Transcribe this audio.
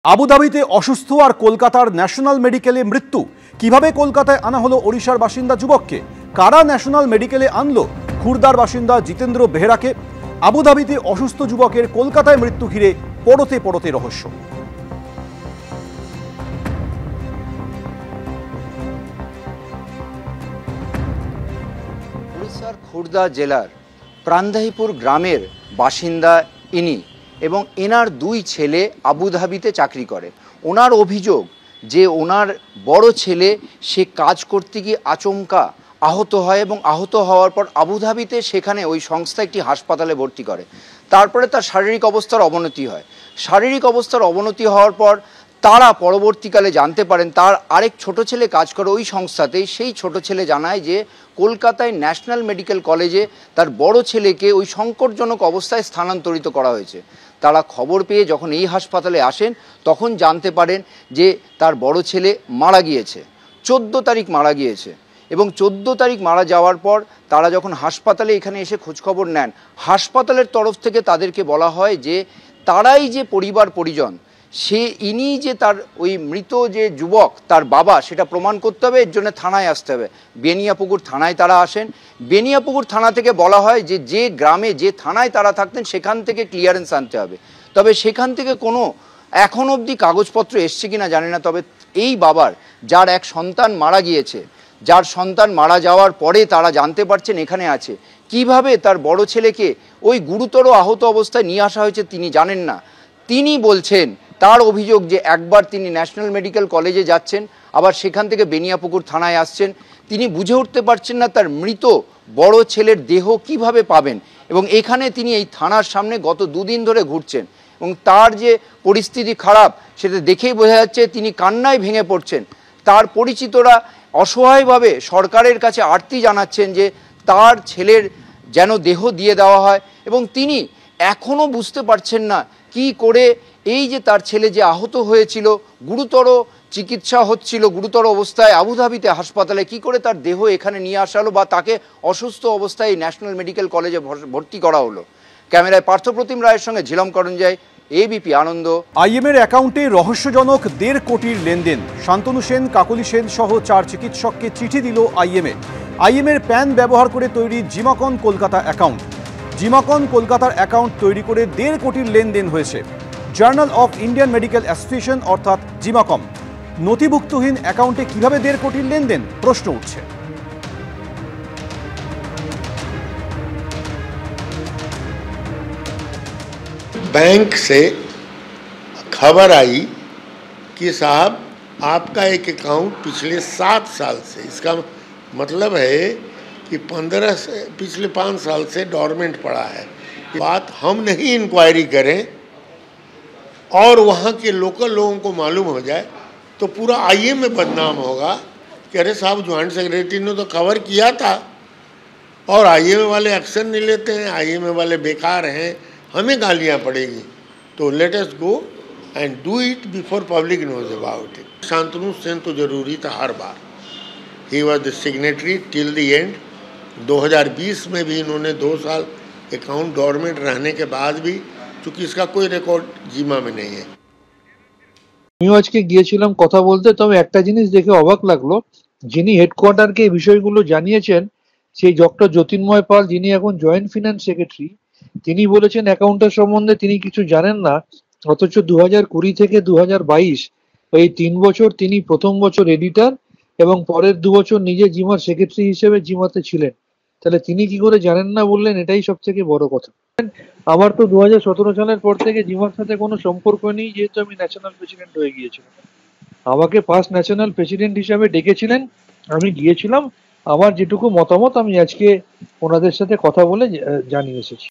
আবুধাবিতে অসুস্থ আর কলকাতার ন্যাশনাল মেডিকেলে মৃত্যু। কিভাবে কলকাতায় আনা হলো ওড়িশার বাসিন্দা যুবককে? কারা ন্যাশনাল মেডিকেলে আনলো খুরদার বাসিন্দা জিতেন্দ্র বেহেরাকে? আবুধাবিতে অসুস্থ যুবকের কলকাতায় মৃত্যু ঘিরে পড়তে পড়তে রহস্য। ওড়িশার খুরদা জেলার প্রান্দাহিপুর গ্রামের বাসিন্দা ইনি এবং এনার দুই ছেলে আবুধাবিতে চাকরি করে। ওনার অভিযোগ যে ওনার বড় ছেলে সে কাজ করতে গিয়ে আচমকা আহত হয় এবং আহত হওয়ার পর আবুধাবিতে সেখানে ওই সংস্থা একটি হাসপাতালে ভর্তি করে। তারপরে তার শারীরিক অবস্থার অবনতি হয়। শারীরিক অবস্থার অবনতি হওয়ার পর তারা পরবর্তীকালে জানতে পারেন তার আরেক ছোট ছেলে কাজ করে ওই সংস্থাতেই। সেই ছোট ছেলে জানায় যে কলকাতায় ন্যাশনাল মেডিকেল কলেজে তার বড় ছেলেকে ওই সংকটজনক অবস্থায় স্থানান্তরিত করা হয়েছে। তারা খবর পেয়ে যখন এই হাসপাতালে আসেন তখন জানতে পারেন যে তার বড় ছেলে মারা গিয়েছে, 14 তারিখ মারা গিয়েছে। এবং 14 তারিখ মারা যাওয়ার পর তারা যখন হাসপাতালে এখানে এসে খোঁজখবর নেন, হাসপাতালের তরফ থেকে তাদেরকে বলা হয় যে তারাই যে পরিবার পরিজন, ইনি যে তার ওই মৃত যে যুবক তার বাবা সেটা প্রমাণ করতে হবে, এর জন্য থানায় আসতে হবে। বেনিয়াপুকুর থানায় তারা আসেন। বেনিয়াপুকুর থানা থেকে বলা হয় যে যে গ্রামে যে থানায় তারা থাকতেন সেখান থেকে ক্লিয়ারেন্স আনতে হবে। তবে সেখান থেকে কোনো এখন অবধি কাগজপত্র এসছে কিনা জানি না। তবে এই বাবার যার এক সন্তান মারা গিয়েছে, যার সন্তান মারা যাওয়ার পরে তারা জানতে পারছেন এখানে আছে, কিভাবে তার বড় ছেলেকে ওই গুরুতর আহত অবস্থায় নিয়ে আসা হয়েছে তিনি জানেন না। তিনি বলছেন তার অভিযোগ যে একবার তিনি ন্যাশনাল মেডিকেল কলেজে যাচ্ছেন, আবার সেখান থেকে বেনিয়াপুকুর থানায় আসছেন। তিনি বুঝে উঠতে পারছেন না তার মৃত বড় ছেলের দেহ কিভাবে পাবেন। এবং এখানে তিনি এই থানার সামনে গত 2 দিন ধরে ঘুরছেন এবং তার যে পরিস্থিতি খারাপ সেটা দেখেই বোঝা যাচ্ছে তিনি কান্নায় ভেঙে পড়ছেন। তার পরিচিতরা অসহায়ভাবে সরকারের কাছে আর্তি জানাচ্ছেন যে তার ছেলের যেন দেহ দিয়ে দেওয়া হয়। এবং তিনি এখনও বুঝতে পারছেন না কি করে এই যে তার ছেলে যে আহত হয়েছিল, গুরুতর চিকিৎসা হচ্ছিল গুরুতর অবস্থায় আবুধাবিতে হাসপাতালে, কি করে তার দেহ এখানে নিয়ে আসা হলো বা তাকে অসুস্থ অবস্থায় ন্যাশনাল মেডিকেল কলেজে ভর্তি করা হলো। ক্যামেরায় পার্থপ্রতিম রায়ের সঙ্গে ঝিলম করঞ্জয়, এবিপি আনন্দ। আইএমের অ্যাকাউন্টে রহস্যজনক 1.5 কোটির লেনদেন। শান্তনু সেন, কাকলি সেন সহ 4 চিকিৎসককে চিঠি দিল আইএমএ। আইএমের প্যান ব্যবহার করে তৈরি জিমাকন কলকাতা অ্যাকাউন্ট। জিমাকন কলকাতার অ্যাকাউন্ট তৈরি করে 1.5 কোটির লেনদেন হয়েছে। Journal of Indian medical association অর্থাৎ জিমাকম নথিভুক্তহীন অ্যাকাউন্টে কিভাবে 1.5 কোটির লেনদেন প্রশ্ন উঠছে। बैंक से खबर आई कि साहब आपका एक अकाउंट पिछले 7 साल से, इसका मतलब है कि पिछले 5 साल से डोरमेंट पड़ा है। बात हम नहीं इंक्वायरी करें और वहाँ के लोकल लोगों को मालूम हो जाए तो पूरा आईएमए बदनाम होगा कि अरे साहब ज्वाइंट सेक्रेटरी ने तो कवर किया था और आईएमए वाले एक्शन नहीं लेते हैं, आईएमए वाले बेकार हैं, हमें गालियाँ पड़ेगी। तो let us go and do it before public knows about it. Shantanu Sen तो जरूरी था हर बार, he was the signatory till the end. 2020 में भी इन्होंने 2 साल अकाउंट डोरमेंट रहने के बाद भी, चूँकि इसका कोई रिकॉर्ड जिमा में नहीं है। আমিও আজকে গিয়েছিলাম কথা বলতে, তবে একটা জিনিস দেখে অবাক লাগলো, যিনি হেডকোয়ার্টারকে এই বিষয়গুলো জানিয়েছেন সেই ডক্টর জ্যোতির্ময় পাল, যিনি এখন জয়েন্ট ফিনান্স সেক্রেটারি, তিনি বলেছেন অ্যাকাউন্টের সম্বন্ধে তিনি কিছু জানেন না। অথচ 2020 থেকে 2022 এই 3 বছর তিনি প্রথম বছর এডিটর এবং পরের 2 বছর নিজে জিমার সেক্রেটারি হিসেবে জিমাতে ছিলেন। তাহলে তিনি কি করে জানেন না বললেন, এটাই সব থেকে বড় কথা। আমার তো 2017 সালের পর থেকে জিমার সাথে কোনো সম্পর্ক নেই, যেহেতু আমি ন্যাশনাল প্রেসিডেন্ট হয়ে গিয়েছিলাম। আমাকে ফার্স্ট ন্যাশনাল প্রেসিডেন্ট হিসাবে ডেকেছিলেন, আমি গিয়েছিলাম। আমার যেটুকু মতামত আমি আজকে ওনাদের সাথে কথা বলে জানিয়ে এসেছি।